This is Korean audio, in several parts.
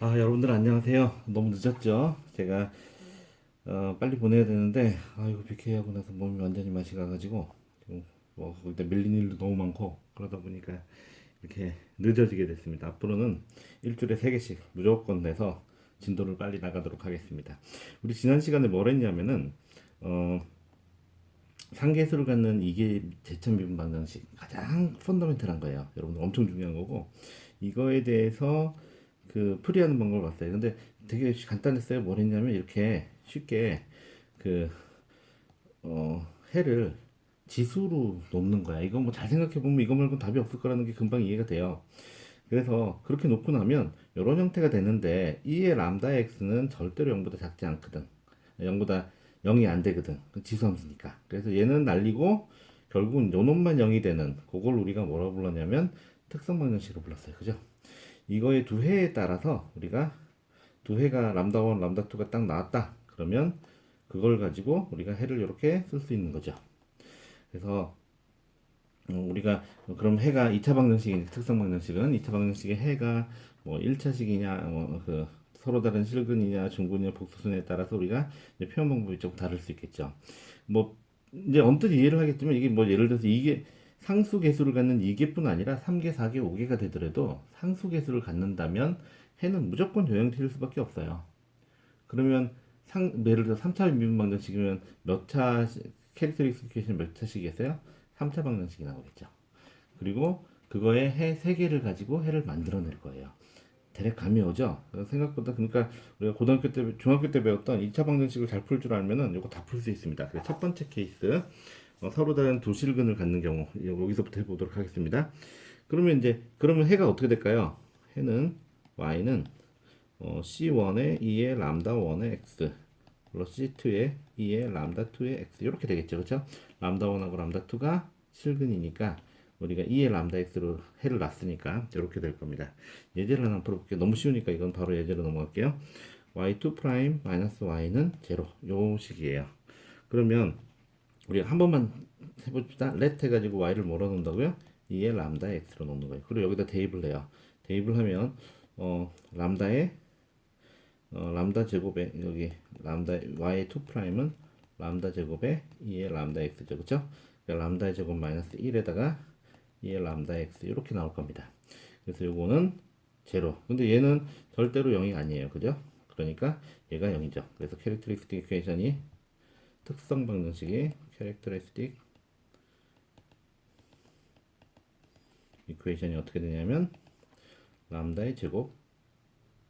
여러분들 안녕하세요. 너무 늦었죠? 제가 빨리 보내야 되는데 이거 BK하고 나서 몸이 완전히 맛이 가가지고 지금 뭐 거기다 밀린 일도 너무 많고 그러다 보니까 이렇게 늦어지게 됐습니다. 앞으로는 일주일에 3개씩 무조건 내서 진도를 빨리 나가도록 하겠습니다. 우리 지난 시간에 뭘 했냐면은 어, 상계수를 갖는 이게 제천 미분 방정식 가장 펀더멘탈한 거예요. 여러분들 엄청 중요한 거고 이거에 대해서 풀이하는 방법을 봤어요. 근데 되게 간단했어요. 뭘 했냐면 이렇게 쉽게 그 해를 지수로 놓는 거야. 이거 뭐 잘 생각해 보면 이거 말고 답이 없을 거라는 게 금방 이해가 돼요. 그래서 그렇게 놓고 나면 이런 형태가 되는데 이의 람다 x는 절대로 0보다 작지 않거든. 0보다 0이 안 되거든. 그 지수함수니까. 그래서 얘는 날리고 결국은 요 놈만 0이 되는 그걸 우리가 뭐라고 불렀냐면 특성 방정식으로 불렀어요. 그죠? 이거의 두 해에 따라서 우리가 두 해가 람다 1, 람다 2가 딱 나왔다. 그러면 그걸 가지고 우리가 해를 이렇게 쓸 수 있는 거죠. 그래서 우리가 그럼 해가 2차 방정식인 특성 방정식은 2차 방정식의 해가 뭐 1차식이냐 뭐그 서로 다른 실근이냐 중근이냐 복수순에 따라서 우리가 이제 표현 방법이 좀 다를 수 있겠죠. 뭐 이제 언뜻 이해를 하겠지만 이게 뭐 예를 들어서 이게 상수 개수를 갖는 2개뿐 아니라 3개, 4개, 5개가 되더라도 상수 개수를 갖는다면 해는 무조건 요형태일 수밖에 없어요. 그러면 예를 들어 3차 미분 방정식이면 몇 차 캐릭터리스티케이션 몇 차식이겠어요? 3차 방정식이 나오겠죠. 그리고 그거에 해 3개를 가지고 해를 만들어낼 거예요. 대략 감이 오죠? 생각보다 그러니까 우리가 고등학교 때, 중학교 때 배웠던 2차 방정식을 잘 풀 줄 알면은 이거 다 풀 수 있습니다. 그래서 첫 번째 케이스 서로 다른 두 실근을 갖는 경우 여기서부터 해보도록 하겠습니다. 그러면 해가 어떻게 될까요? 해는 y는 C1에 2의 람다 1의 x 플러스 C2에 2의 람다 2의 x 이렇게 되겠죠. 그렇죠? 람다 1하고 람다 2가 실근이니까 우리가 2의 람다 x로 해를 놨으니까 이렇게 될 겁니다. 예제를 하나 풀어볼게요. 너무 쉬우니까 이건 바로 예제로 넘어갈게요. y2 프라임 마이너스 y는 제로 요 식이에요. 그러면 우리가 한 번만 해봅시다. let 해가지고 y를 뭐로 놓는다고요? 2의 람다 x로 놓는 거예요. 그리고 여기다 대입을 해요. 대입을 하면 람다에 람다 제곱에 여기 람다 y 2 프라임은 람다 제곱에 2의 람다 x죠. 그쵸? 그러니까 람다 제곱 마이너스 1에다가 2의 람다 x 이렇게 나올 겁니다. 그래서 요거는 제로. 근데 얘는 절대로 0이 아니에요. 그죠? 그러니까 얘가 0이죠. 그래서 캐릭터리스틱 이퀘이션이 특성 방정식이 캐릭터리스틱 이퀘이션이 어떻게 되냐면 람다의 제곱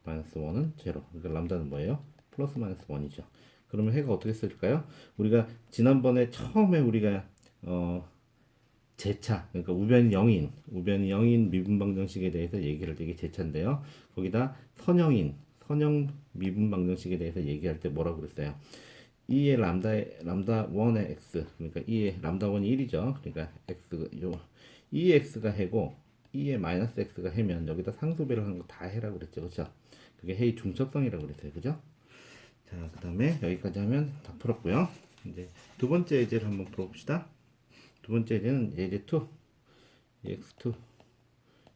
마이너스 1은 제로. 그러니까 람다는 뭐예요? 플러스 마이너스 1이죠. 그러면 해가 어떻게 쓸까요? 우리가 지난번에 처음에 우리가 제차 그러니까 우변이 0인 미분 방정식에 대해서 얘기를 되게 제차인데요. 거기다 선형 미분 방정식에 대해서 얘기할 때 뭐라고 그랬어요? 2의 람다 1의 x 그러니까 2의 람다 1이 1이죠. 그러니까 x 요 2의 x가 해고 2의 마이너스 x가 해면 여기다 상수배를 한 거 다 해라고 그랬죠. 그렇죠? 그게 해의 중첩성이라고 그랬어요. 그죠? 자, 그다음에 여기까지 하면 다 풀었고요. 이제 두 번째 예제를 한번 풀어봅시다. 두 번째 예제는 예제 2, x2.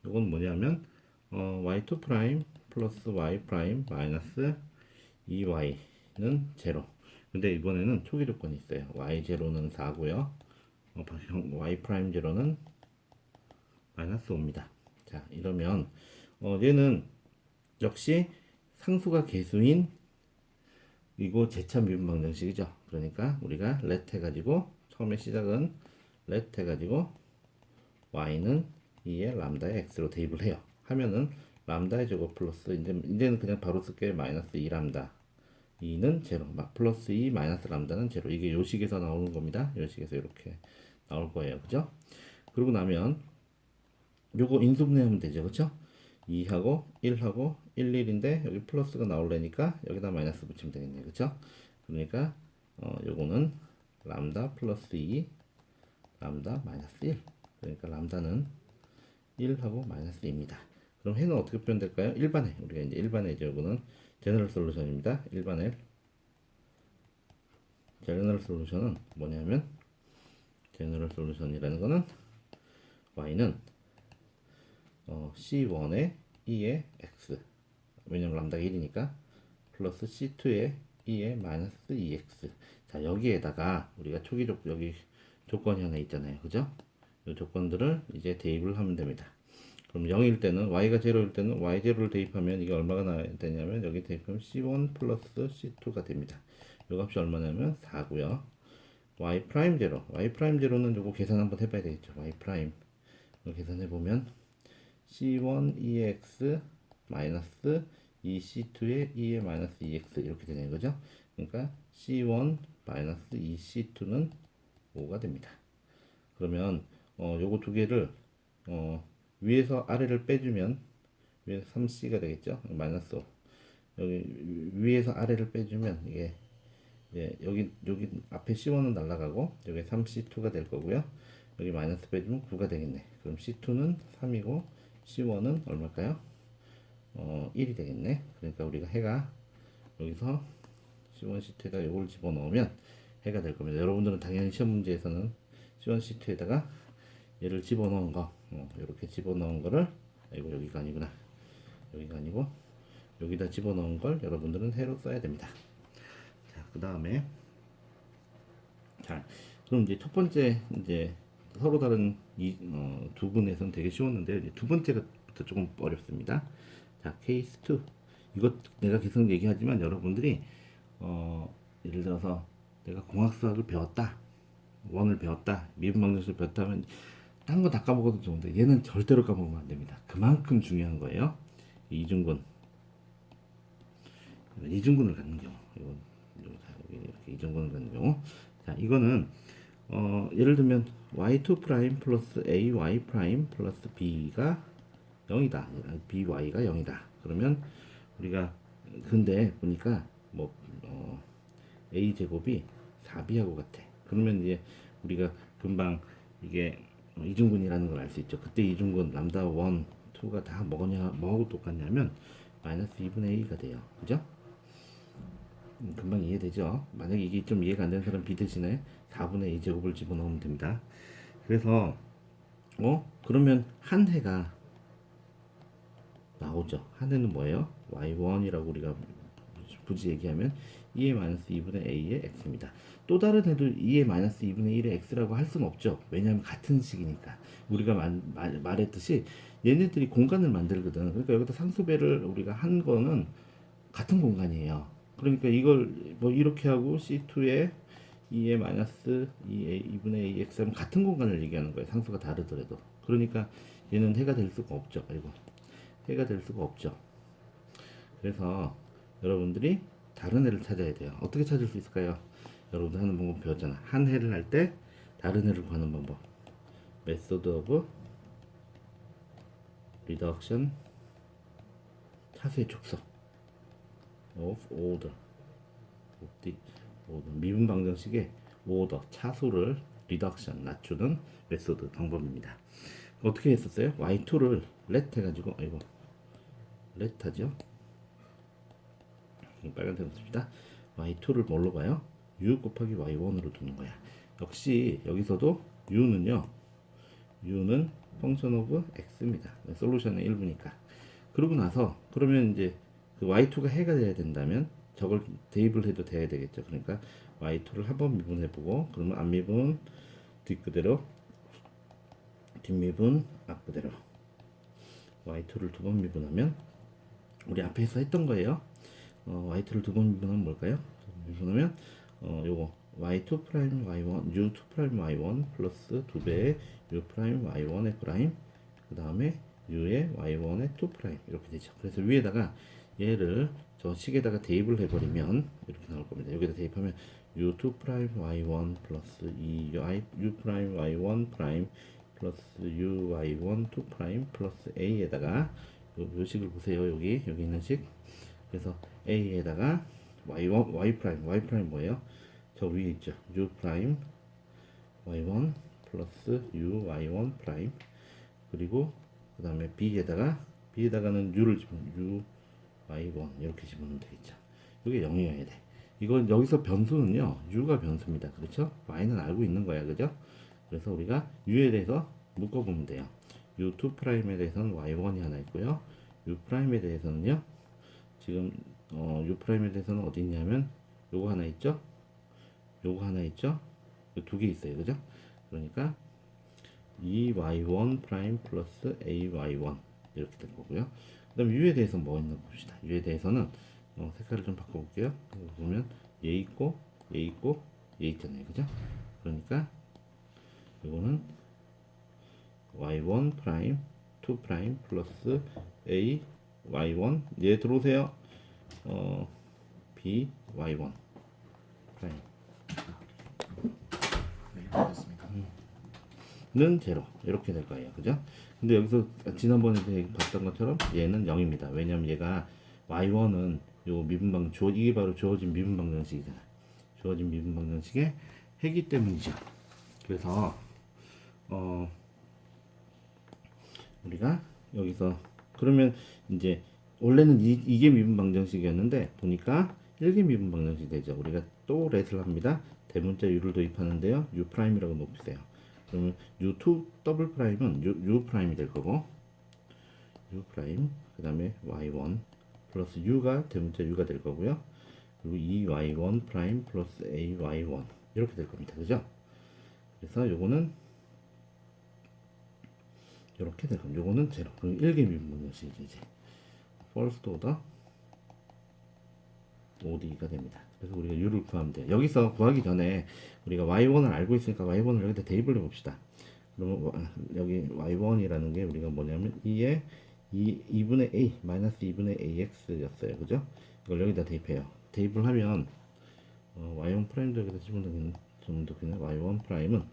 이건 뭐냐면 y2 프라임 플러스 y 프라임 마이너스 2y는 제로. 근데 이번에는 초기 조건이 있어요. y 제로는 4고요. y 프라임 제로는 마이너스 5입니다. 자, 이러면 얘는 역시 상수가 개수인 이거 제차 미분 방정식이죠. 그러니까 우리가 let 해가지고 처음에 시작은 let 해가지고 y는 2의 람다의 x로 대입을 해요. 하면은 람다의 제곱 플러스 이제는 그냥 바로 쓸게요. 마이너스 2 람다 2는 제로 플러스 2 마이너스 람다는 제로 이게 요식에서 나오는 겁니다. 요식에서 이렇게 나올 거예요. 그죠? 그러고 나면 요거 인수분해하면 되죠. 그쵸? 2하고 1하고 1, 1인데 여기 플러스가 나오려니까 여기다 마이너스 붙이면 되겠네요. 그쵸? 그러니까 요거는 람다 플러스 2 람다 마이너스 1 그러니까 람다는 1하고 마이너스 2입니다. 그럼 해는 어떻게 표현될까요? 일반해. 우리가 이제 일반해 요거는 제너럴 솔루션입니다. 제너럴 솔루션은 뭐냐면 제너럴 솔루션이라는 거는 y는 C1에 2의 x 왜냐면 람다가 1이니까 플러스 C2에 2에 마이너스 2x. 자, 여기에다가 우리가 여기 조건이 하나 있잖아요. 그죠? 이 조건들을 이제 대입을 하면 됩니다. 그럼 0일 때는 y가 0일 때는 y0를 대입하면 이게 얼마가 나야 되냐면 여기 대입하면 c1 플러스 c2가 됩니다. 이 값이 얼마냐면 4고요. y 프라임 0, y 프라임 0는 요거 계산 한번 해봐야 되겠죠. y 프라임 이거 계산해 보면 c1 2x 마이너스 2c2에 2에 마이너스 2x 이렇게 되네요. 그죠? 그러니까 c1 마이너스 2c2는 5가 됩니다. 그러면 요거 두 개를 위에서 아래를 빼주면 위에서 3c가 되겠죠? 마이너스 5. 여기 위에서 아래를 빼주면 이게 여기 앞에 C1은 날라가고 여기 3C2가 될 거고요. 여기 마이너스 빼주면 9가 되겠네. 그럼 C2는 3이고 C1은 얼마일까요? 1이 되겠네. 그러니까 우리가 해가 여기서 C1, C2에다 이걸 집어넣으면 해가 될 겁니다. 여러분들은 당연히 시험 문제에서는 C1, C2에다가 얘를 집어넣은 거 이렇게 집어넣은 거를 여기가 아니구나. 여기가 아니고 여기다 집어넣은 걸 여러분들은 해로 써야 됩니다. 자, 그 다음에 자, 그럼 이제 첫 번째 이제 서로 다른 두 분에서는 되게 쉬웠는데 이제 두 번째부터 조금 어렵습니다. 자, 케이스 2. 이것 내가 계속 얘기하지만 여러분들이 예를 들어서 내가 공학수학을 배웠다, 원을 배웠다, 미분방정식을 배웠다면 딴 거 다 까먹어도 좋은데 얘는 절대로 까먹으면 안 됩니다. 그만큼 중요한 거예요. 이중근을 갖는 경우, 이렇게 이중근을 갖는 경우, 자, 이거는 예를 들면 y2 프라임 플러스 ay 프라임 플러스 b가 0이다. by가 0이다. 그러면 우리가 근데 보니까 뭐 a 제곱이 4b하고 같아. 그러면 이제 우리가 금방 이게 이중근이라는 걸 알 수 있죠. 그때 이중근 람다 1, 2가 다 뭐하고 똑같냐면 마이너스 2분의 a가 돼요. 그죠? 금방 이해되죠? 만약에 이게 좀 이해가 안 되는 사람 b 대신에 4분의 2제곱을 집어넣으면 됩니다. 그래서 그러면 한 해가 나오죠. 한 해는 뭐예요? y1이라고 우리가 굳이 얘기하면 2의 마이너스 2분의 a의 x입니다. 또 다른 해도 2의 마이너스 2분의 1의 x라고 할 수는 없죠. 왜냐하면 같은 식이니까. 우리가 말했듯이 얘네들이 공간을 만들거든. 그러니까 여기다 상수배를 우리가 한 거는 같은 공간이에요. 그러니까 이걸 뭐 이렇게 하고 C2에 2의 마이너스 2분의 AX 하면 같은 공간을 얘기하는 거예요. 상수가 다르더라도. 그러니까 얘는 해가 될 수가 없죠. 아이고. 해가 될 수가 없죠. 그래서 여러분들이 다른 해를 찾아야 돼요. 어떻게 찾을 수 있을까요? 여러분들 하는 방법 배웠잖아. 한 해를 할 때 다른 해를 구하는 방법. Method of Reduction, 차수의 축소 of order, 미분 방정식의 order, 차수를 reduction, 낮추는 메소드 방법입니다. 어떻게 했었어요? y2를 let 해가지고 let 하죠. 빨간색 씁니다. y2를 뭘로 봐요? u 곱하기 y1으로 두는 거야. 역시 여기서도 u는 펑션 오브 x입니다. 솔루션의 일부니까. 그러고 나서 그러면 이제 그 y2가 해가 돼야 된다면 저걸 대입을 해도 돼야 되겠죠. 그러니까 y2를 한번 미분해보고 그러면 앞미분 뒷그대로 뒷미분 앞그대로 y2를 두 번 미분하면 우리 앞에서 했던 거예요. y2를 두 번 미분하면 뭘까요? 미분하면 요거 y2 프라임 y1 u2 프라임 y1 플러스 2배의 u 프라임 y1의 프라임 그 다음에 u의 y1의 2 프라임 이렇게 되죠. 그래서 위에다가 얘를 저 식에다가 대입을 해버리면 이렇게 나올 겁니다. 여기다 대입하면 u2 프라임 y1 플러스 u 프라임 y1 프라임 플러스 u y1 2 프라임 플러스 a에다가 요 식을 보세요. 여기 있는 식. 그래서 a에다가 y 프라임 뭐예요? 저 위에 있죠. u 프라임 y1 플러스 u y1 프라임 그리고 그 다음에 b에다가는 u를 집으면 u y1 이렇게 집으면 되겠죠. 이게 0이어야 돼. 이건 여기서 변수는요 u가 변수입니다. 그렇죠? y는 알고 있는 거야. 그죠? 그래서 우리가 u에 대해서 묶어보면 돼요. u2 프라임에 대해서는 y1이 하나 있고요. u 프라임에 대해서는요 지금 u 프라임에 대해서는 어디 있냐면 요거 하나 있죠? 요거 하나 있죠? 두 개 있어요. 그죠? 그러니까 이 y1 프라임 플러스 ay1 이렇게 된 거고요. 그 다음에 u에 대해서 뭐 있나 봅시다. u에 대해서는 색깔을 좀 바꿔볼게요. 여기 보면 얘 있고 얘 있고 얘 있잖아요. 그죠? 그러니까 이거는 y1 프라임 2 프라임 플러스 a y1 얘 들어오세요. b y1 프라임 네, 알겠습니다. 는 제로 이렇게 될 거예요. 그죠? 근데 여기서 지난번에 봤던 것처럼 얘는 0입니다. 왜냐면 얘가 y1은 요 미분방 이게 바로 주어진 미분방 정식이잖아. 주어진 미분방 정식의 해기 때문이죠. 그래서 우리가 여기서 그러면 이제 원래는 이게 미분 방정식이었는데 보니까 1개 미분 방정식이 되죠. 우리가 또 렛을 합니다. 대문자 u를 도입하는데요. u 프라임이라고 놓으세요. 그러면 u2 더블 프라임은 u 프라임이 될 거고 u 프라임 그다음에 y1 플러스 u가 대문자 u가 될 거고요. 그리고 2y1 프라임 플러스 ay1 이렇게 될 겁니다. 그죠? 그래서 요거는 이렇게 될 겁니다. 요거는 제로. 그럼 1개 미분 방정식이죠. 이제 first order ODE가 됩니다. 그래서 우리가 U를 구하면 돼요. 여기서 구하기 전에 우리가 Y1을 알고 있으니까 Y1을 여기다 대입을 해봅시다. 그러면 여기 Y1이라는 게 우리가 뭐냐면 2분의 A 마이너스 2분의 AX였어요. 그죠? 이걸 여기다 대입해요. 대입을 하면 Y1 프라임도 여기다 집어넣으면 좀 더 그냥 Y1 프라임은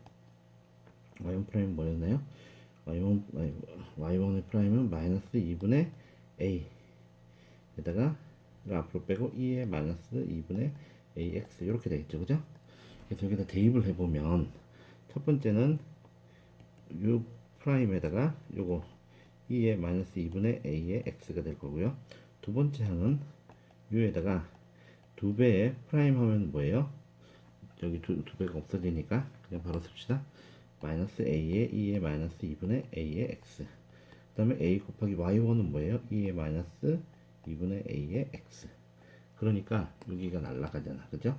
뭐였나요? Y1의 프라임은 마이너스 2분의 A 에다가 앞으로 빼고 2의 마이너스 2분의 AX 이렇게 되겠죠. 그죠? 그래서 여기다 대입을 해보면 첫 번째는 U 프라임에다가 요거 2의 마이너스 2분의 A의 X가 될 거고요. 두 번째 항은 U에다가 두 배의 프라임 하면 뭐예요? 여기 두 배가 없어지니까 그냥 바로 씁시다. 마이너스 A의 2의 마이너스 2분의 A의 X 그 다음에 A 곱하기 Y1은 뭐예요? 2의 마이너스 2분의 A의 X 그러니까 여기가 날라가잖아. 그죠?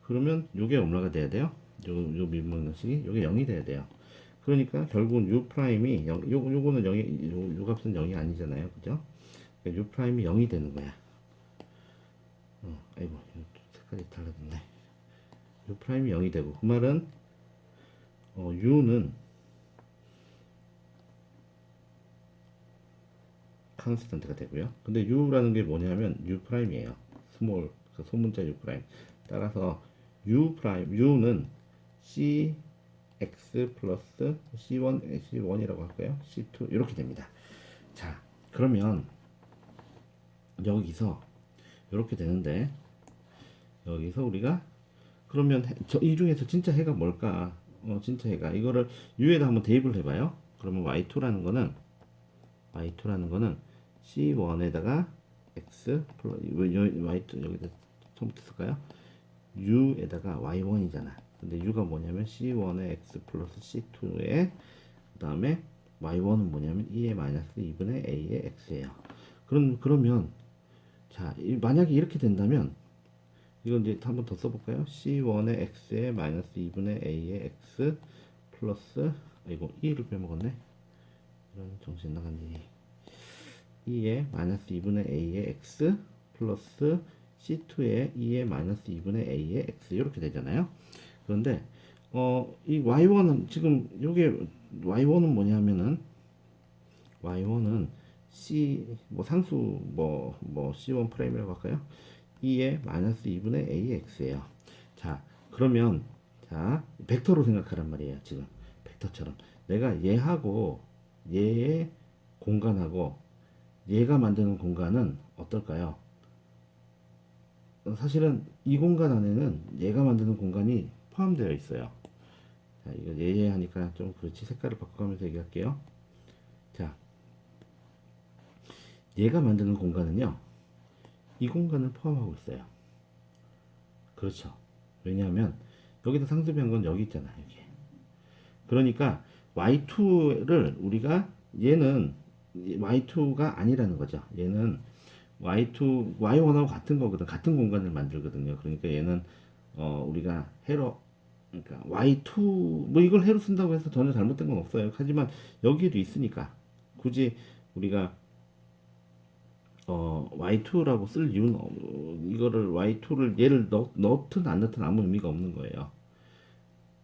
그러면 요게 얼마가 돼야 돼요? 요 미분방정식이 요게 0이 돼야 돼요. 그러니까 결국은 U 프라임이 요거는 0이 요 값은 0이 아니잖아요. 그죠? 그러니까 U 프라임이 0이 되는 거야. 아이고 색깔이 달라졌네. U 프라임이 0이 되고 그 말은 U는 컨스턴트가 되고요. 근데 U라는 게 뭐냐면 U 프라임이에요. 스몰 그 소문자 U 프라임. 따라서 U 프라임 U는 CX 플러스 C1이라고 할까요? C2 이렇게 됩니다. 자, 그러면 여기서 이렇게 되는데 여기서 우리가 그러면 이 중에서 진짜 해가 뭘까? 진짜 해가 이거를 U에다 한번 대입을 해봐요. 그러면 Y2라는 거는 C1에다가 X 플러스 Y2 여기다 처음부터 쓸까요? U에다가 Y1이잖아. 근데 U가 뭐냐면 C1의 X 플러스 C2의 그 다음에 Y1은 뭐냐면 2의 마이너스 2분의 A의 X예요. 그러면 자 만약에 이렇게 된다면 이건 이제 한 번 더 써볼까요? C1의 X의 마이너스 2분의 A의 X 플러스 아이고 2를 빼먹었네. 이런 정신 나간지 2의 마이너스 2분의 A의 X 플러스 C2의 2의 마이너스 2분의 A의 X 이렇게 되잖아요. 그런데 이 Y1은 지금 요게 Y1은 뭐냐면은 Y1은 C 뭐 상수 뭐 C1 프라임이라고 할까요? 2의 마이너스 2분의 AX예요. 자, 그러면 자, 벡터로 생각하란 말이에요. 지금 벡터처럼 내가 얘하고 얘의 공간하고 얘가 만드는 공간은 어떨까요? 사실은 이 공간 안에는 얘가 만드는 공간이 포함되어 있어요. 자, 이거 얘 하니까 좀 그렇지. 색깔을 바꿔가면서 얘기할게요. 자, 얘가 만드는 공간은요, 이 공간을 포함하고 있어요. 그렇죠. 왜냐하면 여기다 상수비한 건 여기 있잖아. 여기. 그러니까 Y2를 우리가 얘는 Y2가 아니라는 거죠. 얘는 y2, y1하고 같은 거거든. 같은 공간을 만들거든요. 그러니까 얘는 우리가 해로, 그러니까 y2 뭐 이걸 해로 쓴다고 해서 전혀 잘못된 건 없어요. 하지만 여기에도 있으니까 굳이 우리가 y2라고 쓸 이유는 이거를 y2를 얘를 넣든 안 넣든 아무 의미가 없는 거예요.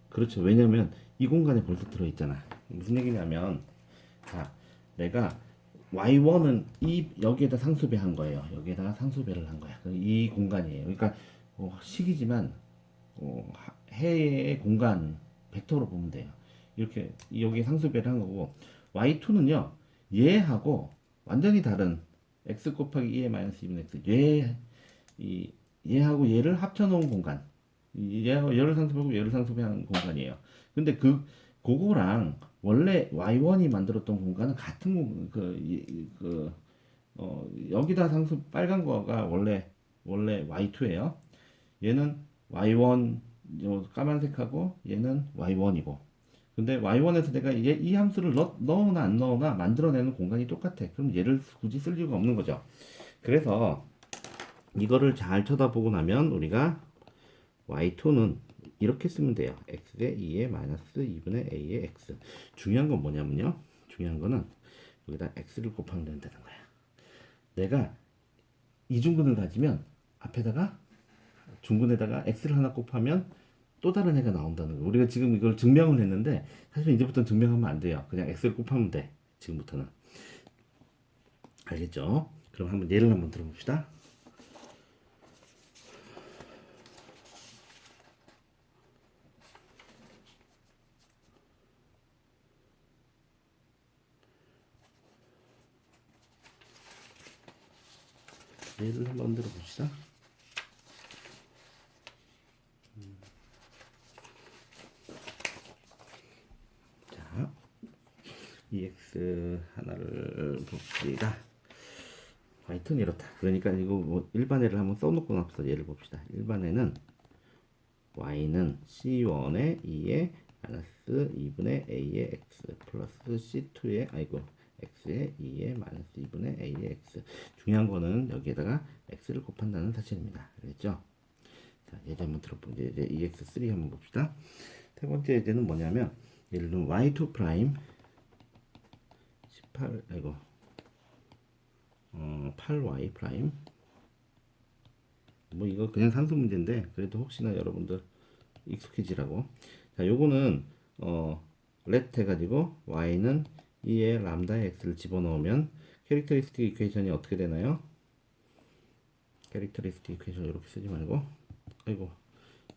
그렇죠. 왜냐면 이 공간에 벌써 들어있잖아. 무슨 얘기냐면 자, 내가 y1은 이 여기에다 상수배한 거예요. 여기에다가 상수배를 한 거야. 이 공간이에요. 그러니까 식이지만 해의 공간 벡터로 보면 돼요. 이렇게 여기 상수배를 한 거고 y2는요 얘하고 완전히 다른 x 곱하기 2의 마이너스 2분의 x 이 얘하고 얘를 합쳐놓은 공간 얘하고 얘를 상수배하고 얘를 상수배한 공간이에요. 근데 그거랑 원래 y1이 만들었던 공간은 같은 여기다 상수 빨간 거가 원래 y2예요. 얘는 y1 까만색하고 얘는 y1이고 근데 y1에서 내가 이 함수를 넣으나 안 넣으나 만들어내는 공간이 똑같아. 그럼 얘를 굳이 쓸 이유가 없는 거죠. 그래서 이거를 잘 쳐다보고 나면 우리가 y2는 이렇게 쓰면 돼요. x의 2의 마이너스 2분의 a의 x. 중요한 건 뭐냐면요. 중요한 거는 여기다 x를 곱하면 된다는 거야. 내가 이중근을 가지면 앞에다가 중근에다가 x를 하나 곱하면 또 다른 해가 나온다는 거. 우리가 지금 이걸 증명을 했는데 사실 이제부터는 증명하면 안 돼요. 그냥 x를 곱하면 돼. 지금부터는. 알겠죠? 그럼 한번 예를 한번 들어봅시다. 예를 한번 들어봅시다. 자, EX 하나를 봅시다. 화이트는 이렇다. 그러니까 이거 뭐 일반애를 한번 써놓고 나서 예를 봅시다. 일반애는 y는 c1의 2의 마이너스 2분의 a의 x 플러스 c2의 아이고 x의 2의 마이너스 2분의 a의 x. 중요한 거는 여기에다가 x를 곱한다는 사실입니다. 알겠죠? 자, 예제 한번 들어보죠. 이제 EX3 한번 봅시다. 세 번째 예제는 뭐냐면 예를 들면 y2 프라임 18 아이고 8y 프라임 뭐 이거 그냥 산수 문제인데 그래도 혹시나 여러분들 익숙해지라고. 자, 요거는 let 해가지고 y는 2의 람다의 x를 집어넣으면 캐릭터리스틱 이퀘이션이 어떻게 되나요? 캐릭터리스틱 이퀘이션 이렇게 쓰지 말고 아이고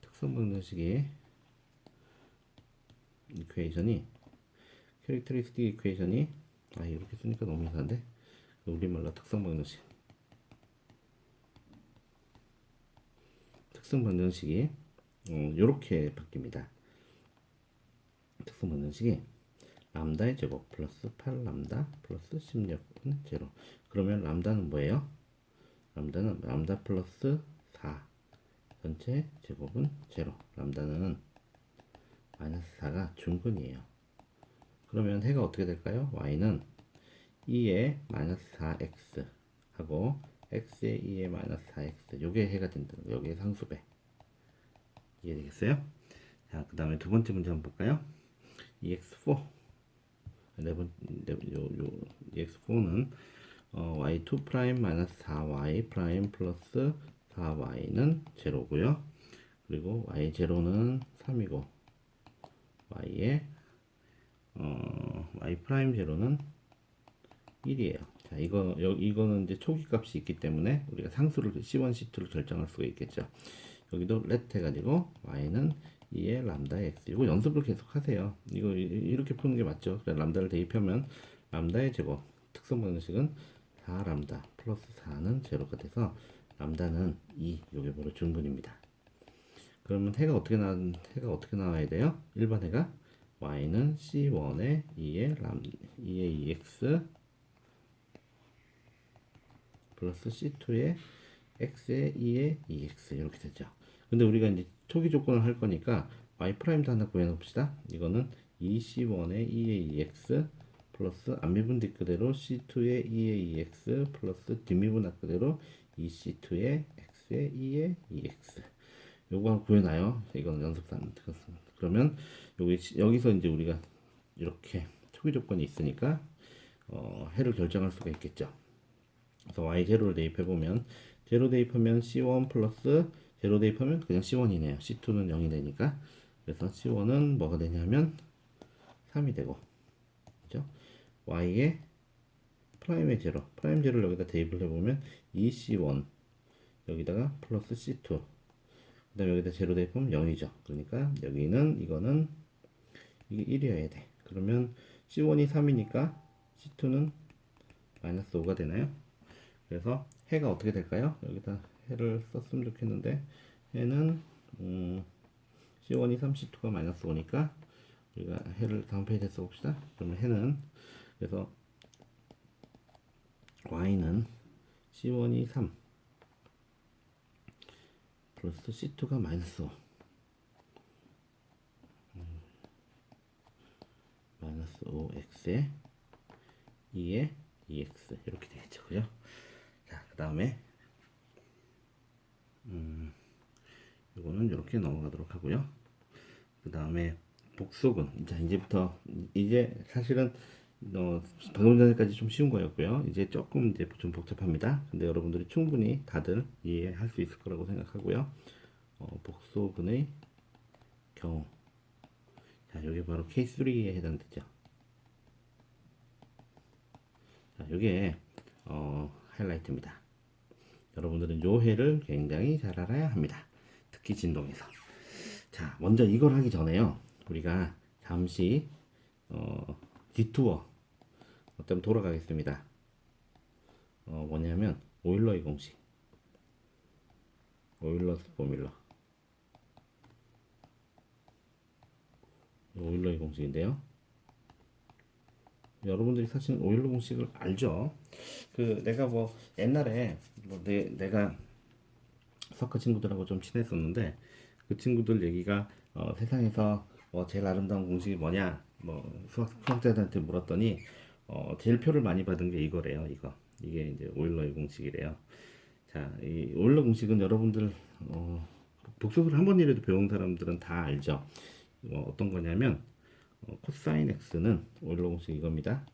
특성 방정식이 이퀘이션이 캐릭터리스틱 이퀘이션이 이렇게 쓰니까 너무 이상한데 우리말로 특성 방정식이 이렇게 바뀝니다. 특성 방정식이 람다의 제곱 플러스 8람다 플러스 16은 제로. 그러면 람다는 뭐예요? 람다는 람다 플러스 4 전체 제곱은 제로. 람다는 마이너스 4가 중근이에요. 그러면 해가 어떻게 될까요? y는 2의 마이너스 4x 하고 x의 2의 마이너스 4x 요게 해가 된다는 거. 요게 상수배. 이해되겠어요? 자, 그 다음에 두 번째 문제 한번 볼까요? EX4 EX4는 y2 프라임 마이너스 4y 프라임 플러스 4y는 제로고요. 그리고 y 제로는 3이고 y의 y 프라임 제로는 1이에요. 자, 이거는 이제 초기 값이 있기 때문에 우리가 상수를 C1, C2를 결정할 수가 있겠죠. 여기도 let 해가지고 y는 2의 람다 x. 이거 연습을 계속 하세요. 이거 이렇게 푸는 게 맞죠. 그래, 람다를 대입하면 람다의 제곱 특성 방정식은 4람다 플러스 4는 제로가 돼서 람다는 2. 요게 바로 중근입니다. 그러면 해가 어떻게 나와야 돼요? 일반 해가 y는 c1의 2의 2x 플러스 c2의 x의 2의 2x 이렇게 되죠. 근데 우리가 이제 초기 조건을 할 거니까 y 프라임도 하나 구해 놓읍시다. 이거는 2c1의 2의 2x 플러스 앞미분 뒷그대로 C2의 2의 2x 플러스 뒷미분 앞그대로 2C2의 x의 2의 2x. 요거 구해놔요. 이거는 연습산. 그러면 여기서 이제 우리가 이렇게 초기 조건이 있으니까 해를 결정할 수가 있겠죠. 그래서 y 제로를 대입해보면 제로 대입하면 c1 플러스 제로 대입하면 그냥 c1이네요. c2는 0이 되니까. 그래서 c1은 뭐가 되냐면 3이 되고, 그죠? y의 프라임의 제로, 프라임 제로를 여기다 대입을 해보면 2c1 여기다가 플러스 c2 그 다음에 여기다 제로 대입하면 0이죠. 그러니까 여기는 이거는 이게 1이어야 돼. 그러면 c1이 3이니까 c2는 마이너스 5가 되나요? 그래서 해가 어떻게 될까요? 여기다 해를 썼으면 좋겠는데 해는 C1이 3, C2가 마이너스 5니까 우리가 해를 다음 페이지에 써봅시다. 그러면 해는 그래서 Y는 C1이 3 플러스 C2가 마이너스 5 마이너스 5x에 2에 2x 이렇게 되겠죠. 그죠? 자, 그 다음에 이거는 이렇게 넘어가도록 하고요. 그 다음에 복속은 이제부터 이제 사실은 방금 전에까지 좀 쉬운 거였고요. 이제 조금 이제 좀 복잡합니다. 근데 여러분들이 충분히 다들 이해할 수 있을 거라고 생각하고요. 복속은의 경우, 자, 여기 바로 K3에 해당되죠. 자, 이게 하이라이트입니다. 여러분들은 요 해를 굉장히 잘 알아야 합니다. 특히 진동에서. 자, 먼저 이걸 하기 전에요. 우리가 잠시 디투어 때문에 돌아가겠습니다. 뭐냐면 오일러의 공식, 오일러스 포뮬러, 오일러의 공식인데요. 여러분들이 사실 오일러 공식을 알죠? 내가 뭐 옛날에 내가 석가 친구들하고 좀 친했었는데 그 친구들 얘기가 세상에서 제일 아름다운 공식이 뭐냐 수학자들한테 물었더니 제일 표를 많이 받은 게 이거래요. 이게 이제 오일러의 공식이래요. 자, 이 오일러 공식은 여러분들 복습을 한 번이라도 배운 사람들은 다 알죠. 어떤 거냐면 코사인 x는 오일러 공식 이겁니다.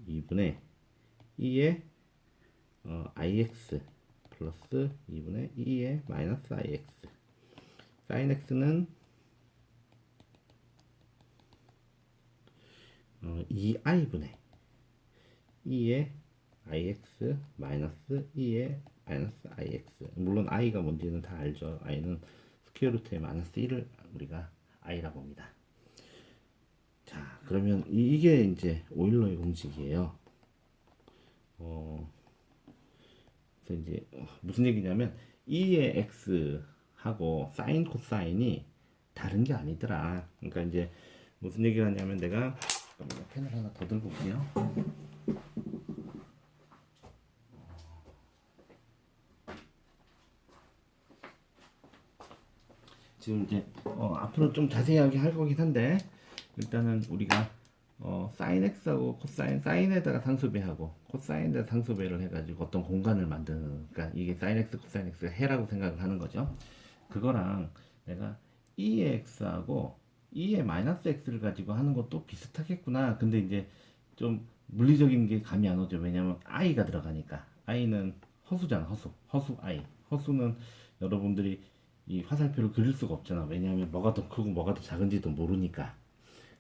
2분의 2의 ix 플러스 2분의 2의 마이너스 ix. 사인 x는 2i분의 2의 ix 마이너스 2의 마이너스 ix. 물론 i가 뭔지는 다 알죠. i는 스퀘어 루트의 마이너스 1을 우리가 i라고 합니다. 자, 그러면 이게 이제 오일러의 공식이에요. 그래서 이제 무슨 얘기냐면 2의 x하고 사인 코사인이 다른 게 아니더라. 그러니까 이제 무슨 얘기를 하냐면 내가 잠깐만요. 펜을 하나 더 들고 올게요. 지금 이제 앞으로 좀 자세하게 할 거긴 한데 일단은 우리가 사인 x하고 코사인 사인에다가 상수배하고 코사인에다가 상수배를 해가지고 어떤 공간을 만드는, 그러니까 이게 사인 x 코사인 x가 해라고 생각을 하는 거죠. 그거랑 내가 2의 x하고 2의 마이너스 x를 가지고 하는 것도 비슷하겠구나. 근데 이제 좀 물리적인 게 감이 안 오죠. 왜냐면 i가 들어가니까. i는 허수잖아. 허수 i. 허수는 여러분들이 이 화살표를 그릴 수가 없잖아. 왜냐하면 뭐가 더 크고 뭐가 더 작은지도 모르니까.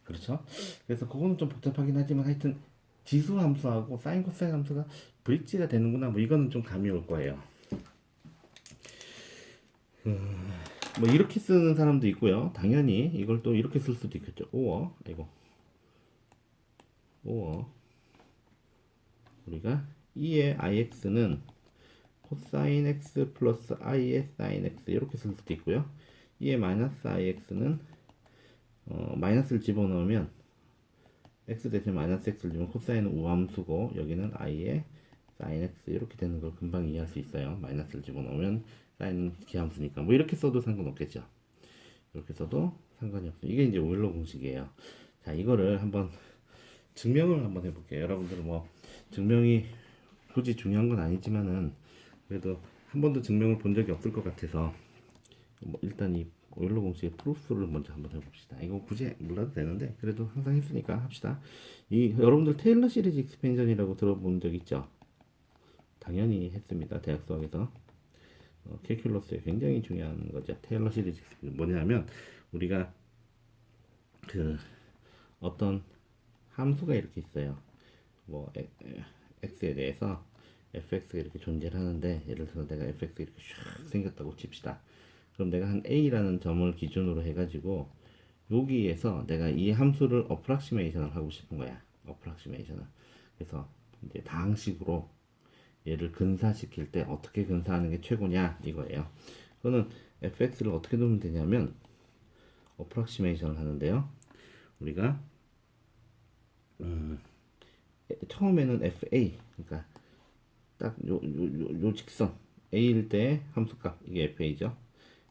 그렇죠? 그래서 그거는 좀 복잡하긴 하지만 하여튼 지수 함수하고 사인 코사인 함수가 브릿지가 되는구나. 뭐 이거는 좀 감이 올 거예요. 뭐 이렇게 쓰는 사람도 있고요. 당연히 이걸 또 이렇게 쓸 수도 있겠죠. 오어 우리가 2의 ix는 코사인 x 플러스 i의 사인 x 이렇게 쓸 수도 있고요. 2의 마이너스 ix는 마이너스를 집어넣으면 x 대신 마이너스 x를 주면 코사인은 우함수고 여기는 i의 사인 x 이렇게 되는 걸 금방 이해할 수 있어요. 마이너스를 집어넣으면 사인은 기함수니까 뭐 이렇게 써도 상관없겠죠. 이렇게 써도 상관이 없어요. 이게 이제 오일러 공식이에요. 자, 이거를 한번 증명을 한번 해볼게요. 여러분들 뭐 증명이 굳이 중요한 건 아니지만은 그래도 한 번도 증명을 본 적이 없을 것 같아서 뭐 일단 이 오일러 공식의 프루프를 먼저 한번 해봅시다. 이거 굳이 몰라도 되는데 그래도 항상 했으니까 합시다. 이 여러분들 테일러 시리즈 익스펜션이라고 들어본 적 있죠? 당연히 했습니다. 대학 수학에서 캘큘러스에 굉장히 중요한 거죠. 테일러 시리즈 익스펜션 뭐냐면 우리가 그 어떤 함수가 이렇게 있어요. 뭐 x에 대해서 fx가 이렇게 존재를 하는데 예를 들어서 내가 fx가 이렇게 슉 생겼다고 칩시다. 그럼 내가 한 a라는 점을 기준으로 해가지고 여기에서 내가 이 함수를 어프락시메이션을 하고 싶은 거야. 어프락시메이션을. 그래서 이제 다항식으로 얘를 근사시킬 때 어떻게 근사하는 게 최고냐 이거예요. 그거는 fx를 어떻게 놓으면 되냐면 어프락시메이션을 하는데요. 우리가 처음에는 fa 그러니까 딱 요 직선 a일 때 함수값 이게 fa죠.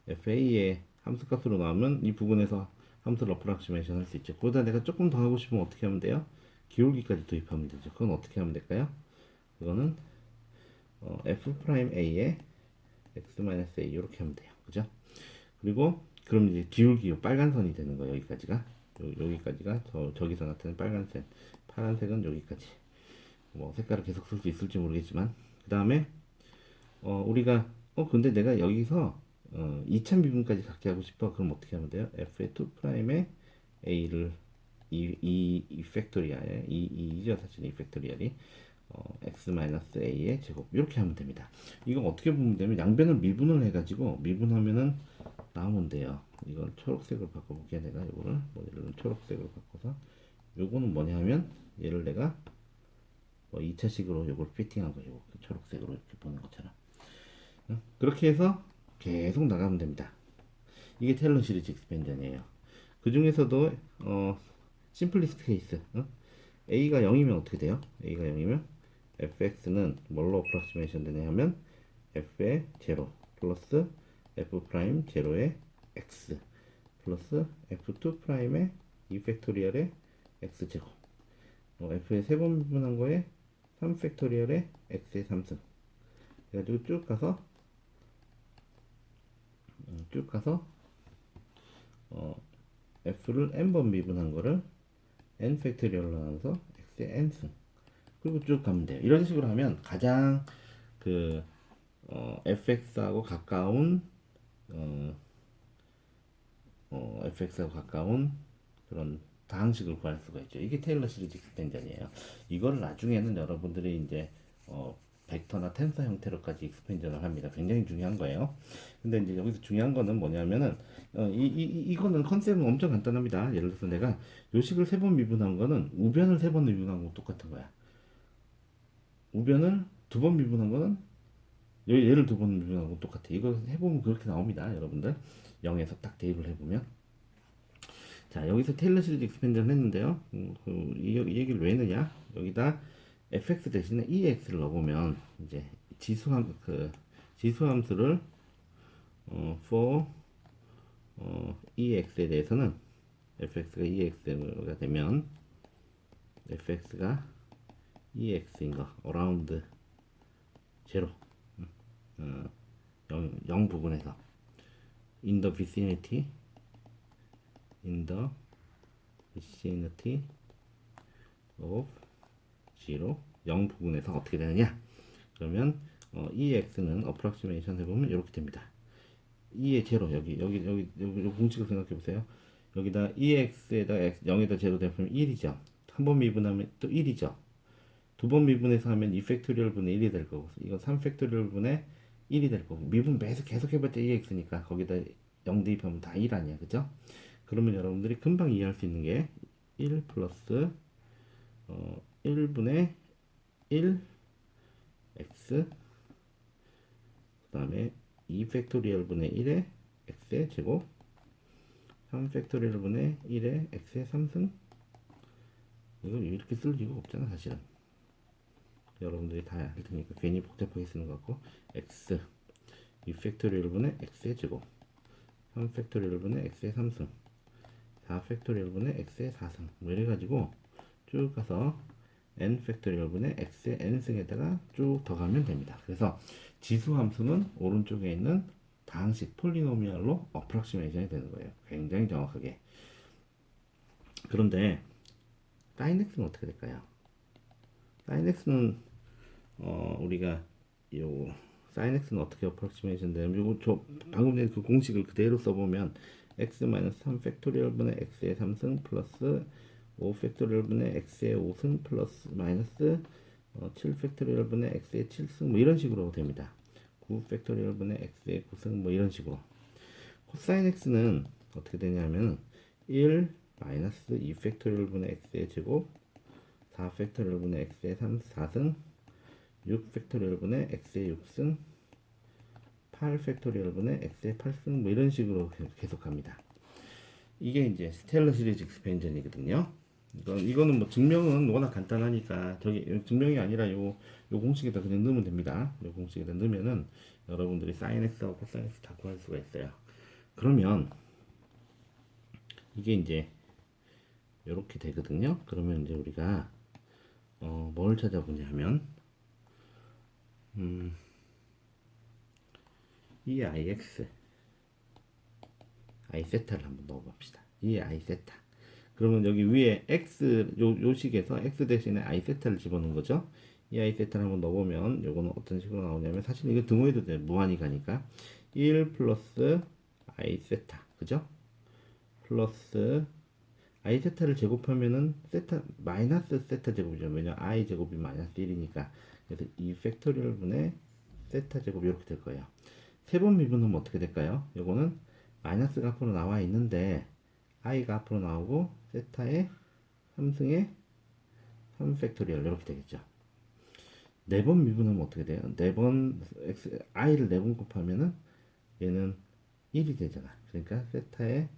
fa의 함수값으로 나오면 이 부분에서 함수를 어프락시메이션 할 수 있죠. 그러다 내가 조금 더 하고 싶으면 어떻게 하면 돼요? 기울기까지 도입하면 되죠. 그건 어떻게 하면 될까요? 그거는 f 프라임 a에 x-a 이렇게 하면 돼요. 그죠? 그리고 그럼 이제 기울기 요 빨간 선이 되는 거예요. 여기까지가 여기까지가 저기서 나타나는 빨간색 파란색은 여기까지 뭐 색깔을 계속 쓸 수 있을지 모르겠지만 그 다음에 우리가 근데 내가 여기서 2차 미분까지 갖게 하고 싶어. 그럼 어떻게 하면 돼요? f의 2 프라임에 a를 이 팩토리얼에 이죠 사실 이 팩토리얼이 x 마이너스 a의 제곱 이렇게 하면 됩니다. 이거 어떻게 보면 되면 양변을 미분을 해가지고 미분하면은 나오면 돼요. 이건 초록색으로 바꿔볼게. 내가 이거를 뭐 예를 들어 초록색으로 바꿔서 요거는 뭐냐 하면 얘를 내가 뭐 2차식으로 요걸 피팅하고 요 초록색으로 이렇게 보는 것처럼 그렇게 해서 계속 나가면 됩니다. 이게 테일러 시리즈 익스펜전이에요. 그 중에서도 심플리스트 케이스 a가 0이면 어떻게 돼요? a가 0이면 fx는 뭘로 어프로시메이션 되냐 하면 f의 제로 플러스 f 프라임 제로의 x 플러스 f2 프라임의 2 팩토리얼의 x 제곱 f의 세 번 미분한 거에 3 팩토리얼의 x의 3승 그래가지고 쭉 가서 f를 n번 미분한 거를 n 팩토리얼로 나눠서 x의 n승 그리고 쭉 가면 돼요. 이런 식으로 하면 가장 그 fx하고 가까운 fx하고 가까운 그런 다항식을 구할 수가 있죠. 이게 테일러 시리즈 익스펜전이에요. 이걸 나중에는 여러분들이 이제 벡터나 텐서 형태로까지 익스펜전을 합니다. 굉장히 중요한 거예요. 근데 이제 여기서 중요한 거는 뭐냐면은 이거는 컨셉은 엄청 간단합니다. 예를 들어서 내가 요식을 세 번 미분한 거는 우변을 세 번 미분한 거 똑같은 거야. 우변을 두 번 미분한 거는 얘를 두 번 미분한 거 똑같아. 이거 해보면 그렇게 나옵니다, 여러분들. 0에서 딱 대입을 해보면. 자, 여기서 테일러 시리즈 익스펜전을 했는데요. 이 얘기를 왜 했느냐? 여기다 fx 대신에 ex를 넣어보면 이제 지수함수를 for ex에 대해서는 fx가 ex가 되면 fx가 ex인 거 around 0 0 부분에서 in the vicinity of 0 0 부분에서 어떻게 되느냐 그러면 ex는 approximation 해보면 이렇게 됩니다. 2의 제로 여기 공식을 생각해 보세요. 여기다 ex에다 0에다 제로 대입하면 1이죠. 한 번 미분하면 또 1이죠. 두 번 미분해서 하면 2 팩토리얼 분의 1이 될 거고 이건 3 팩토리얼 분의 1이 될 거고 미분 계속 해봤자 2x니까 거기다 0 대입하면 다 1 아니야 그죠? 그러면 여러분들이 금방 이해할 수 있는 게 1 플러스 1분의 1 x 그 다음에 2 팩토리얼 분의 1의 x의 제곱 3 팩토리얼 분의 1의 x의 3승 이거 이렇게 쓸 이유가 없잖아 사실은. 여러분들이 다 할 테니까 괜히 복잡하게 쓰는 것 같고 x 2 팩토리얼 분의 x의 제곱 3 팩토리얼 분의 x의 3승 4 팩토리얼 분의 x의 4승 뭐 이래가지고 쭉 가서 n 팩토리얼 분의 x의 n승에다가 쭉 더 가면 됩니다. 그래서 지수 함수는 오른쪽에 있는 다항식 폴리노미얼로 어프락시메이션이 되는 거예요. 굉장히 정확하게. 그런데 sin x는 어떻게 될까요? sin x는 우리가 요 sin x는 어떻게 어프락시메이션 되냐면 요거 저 방금 전에 그 공식을 그대로 써보면 x-3 팩토리얼 분의 x의 3승 플러스 5 팩토리얼 분의 x의 5승 플러스 마이너스 7 팩토리얼 분의 x의 7승 뭐 이런 식으로 됩니다. 9 팩토리얼 분의 x의 9승 뭐 이런 식으로. 코사인 x는 어떻게 되냐면 1 마이너스 2 팩토리얼 분의 x의 제곱 4 팩토리얼 분의 x의 4승 6 팩토리얼 분의 x의 6승 8 팩토리얼 분의 x의 8승 뭐 이런 식으로 계속 합니다. 이게 이제 스텔러 시리즈 익스펜전이거든요. 이거는 뭐 증명은 워낙 간단하니까 저기 증명이 아니라 요 공식에다 그냥 넣으면 됩니다. 요 공식에다 넣으면은 여러분들이 사인 x하고 코사인 x 다 구할 수가 있어요. 그러면 이게 이제 이렇게 되거든요. 그러면 이제 우리가 뭘 찾아보냐면 이 ix i 세타를 한번 넣어봅시다. 이 i 세타. 그러면 여기 위에 x 요 식에서 x 대신에 i 세타를 집어넣은 거죠. 이 i 세타를 한번 넣어보면 요거는 어떤 식으로 나오냐면 사실 이거 등호해도 돼. 무한히 가니까 1 플러스 i 세타 그죠? 플러스 i 세타를 제곱하면은 세타 마이너스 세타 제곱이죠. 왜냐 i 제곱이 마이너스 1이니까. 그래서 2 팩토리얼 분의 세타 제곱 이렇게 될 거예요. 세 번 미분하면 어떻게 될까요? 요거는 마이너스가 앞으로 나와 있는데 i가 앞으로 나오고 세타의 3승의 3 팩토리얼 이렇게 되겠죠. 네 번 미분하면 어떻게 돼요? i를 4번 곱하면은 얘는 1이 되잖아. 그러니까 세타의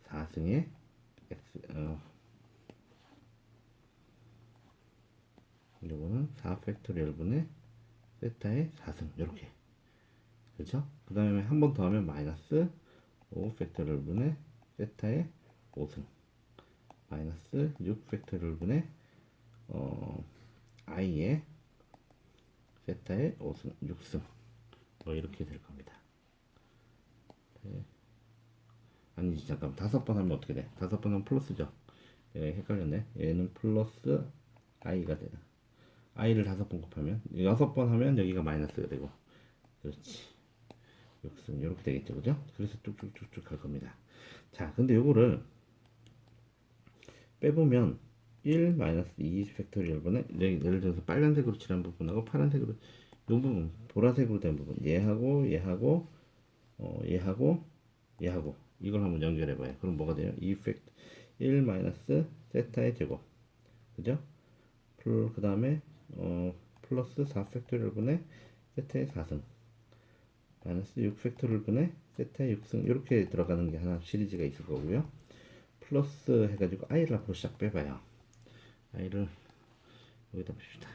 4승의 x 요거는 4 팩토리얼 분의 세타의 4승 이렇게 그렇죠? 그 다음에 한 번 더 하면 마이너스 5 팩토리얼 분의 세타의 5승 마이너스 6 팩토리얼 분의 i의 세타의 5승 6승 뭐 이렇게 될 겁니다. 네. 아니지 잠깐 5번 하면 어떻게 돼? 5번 하면 플러스죠. 예, 헷갈렸네. 얘는 플러스 i가 되나? i를 5번 곱하면 6번 하면 여기가 마이너스가 되고 그렇지. 6승 이렇게 되겠죠, 그죠? 그래서 쭉쭉쭉쭉 갈 겁니다. 자, 근데 요거를 빼보면 1 마이너스 2 팩토리얼분의 예를 들어서 빨간색으로 칠한 부분하고 파란색으로 요 부분 보라색으로 된 부분 얘하고 얘하고 이걸 한번 연결해봐요. 그럼 뭐가 돼요? 1 마이너스 세타의 제곱 그죠? 그 다음에 플러스 4 팩토리얼분의 세타의 4승 마이너스 6 팩토리얼분의 세타의 6승 이렇게 들어가는 게 하나 시리즈가 있을 거고요. 플러스 해가지고 i를 앞으로 싹 빼봐요. i를 여기다 봅시다.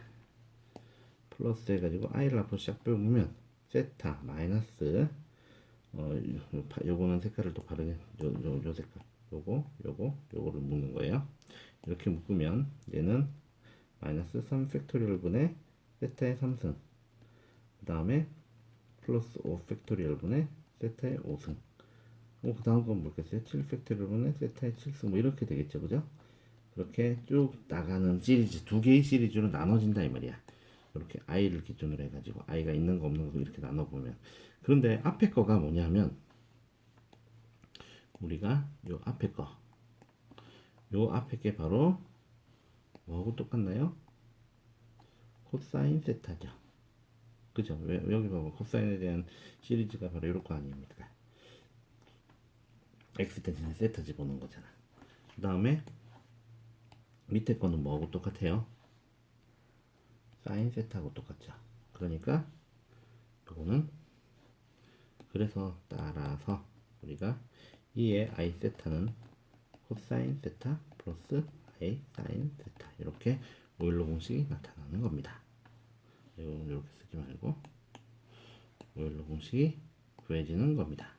플러스 해가지고 i를 앞으로 싹 빼보면 세타 마이너스 요거는 색깔을 또 바르게 요 색깔 요거를 묶는 거예요. 이렇게 묶으면 얘는 마이너스 3 팩토리얼 분의 세타의 3승 그 다음에 플러스 5 팩토리얼 분의 세타의 5승 그 다음 건 뭐겠어요? 7 팩토리얼 분의 세타의 7승 뭐 이렇게 되겠죠, 그죠? 그렇게 쭉 나가는 시리즈 두 개의 시리즈로 나눠진다 이 말이야. 이렇게 i를 기준으로 해가지고 i가 있는 거 없는 거 이렇게 나눠보면 그런데 앞에 거가 뭐냐면 우리가 요 앞에 게 바로 뭐하고 똑같나요? 코사인 세타죠. 그죠? 여기 봐봐 코사인에 대한 시리즈가 바로 이럴 거 아닙니까? x 대신에 세타 집어넣은 거잖아. 그 다음에 밑에 거는 뭐하고 똑같아요? 사인 세타하고 똑같죠. 그러니까 이거는 그래서 따라서 우리가 2의 i 세타는 코사인 세타 플러스 i 사인 세타 이렇게 오일러 공식이 나타나는 겁니다. 이거는 이렇게 쓰지 말고 오일러 공식이 구해지는 겁니다.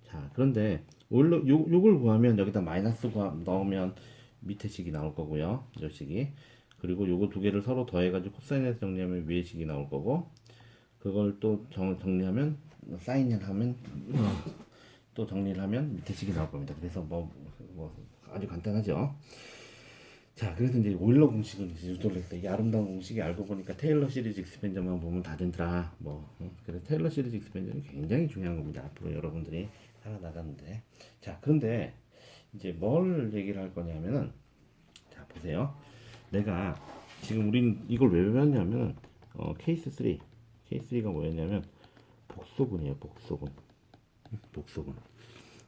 자, 그런데 오일러 요걸 구하면 여기다 마이너스 넣으면 밑에 식이 나올 거고요. 이 식이. 그리고 요거 두 개를 서로 더해가지고 코사인에서 정리하면 위에 식이 나올 거고, 그걸 또 정리하면, 사인을 하면, 또 정리를 하면 밑에 식이 나올 겁니다. 그래서 뭐 아주 간단하죠. 자, 그래서 이제 오일러 공식을 이제 유도를 했어요. 이 아름다운 공식이 알고 보니까 테일러 시리즈 익스펜전만 보면 다 된다. 그래서 테일러 시리즈 익스펜전이 굉장히 중요한 겁니다. 앞으로 여러분들이 살아나가는데. 자, 그런데 이제 뭘 얘기를 할 거냐면은, 자, 보세요. 내가 지금 우린 이걸 왜 배웠냐면, 케이스 3. 케이스 3가 뭐였냐면, 복소근이에요, 복소근. 복소근.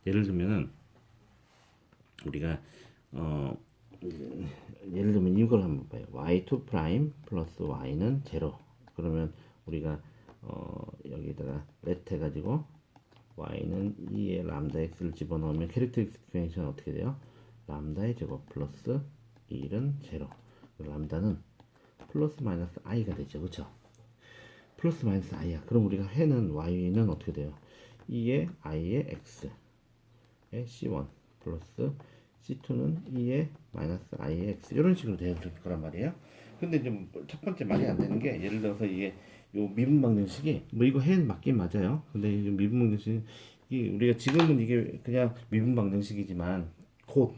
예를 들면은, 우리가, 어, 예를 들면 이걸 한번 봐요. y2 프라임 플러스 y는 제로. 그러면 우리가 여기다가 let 해가지고 y는 2의 람다 x를 집어넣으면 캐릭터스틱 이퀘이션은 어떻게 돼요? 람다의 제곱 플러스 1은 제로. 람다는 플러스 마이너스 i가 되죠, 그렇죠? 플러스 마이너스 i야. 그럼 우리가 해는 y는 어떻게 돼요? 2의 i의 x의 c1 플러스 C2는 2의 마이너스 i의 x 이런 식으로 되어 있을 거란 말이에요. 근데 이제 첫 번째 말이 안 되는 게 예를 들어서 이게 요 미분 방정식이 뭐 이거 해 맞긴 맞아요. 근데 이 미분 방정식이 우리가 지금은 이게 그냥 미분 방정식이지만 곧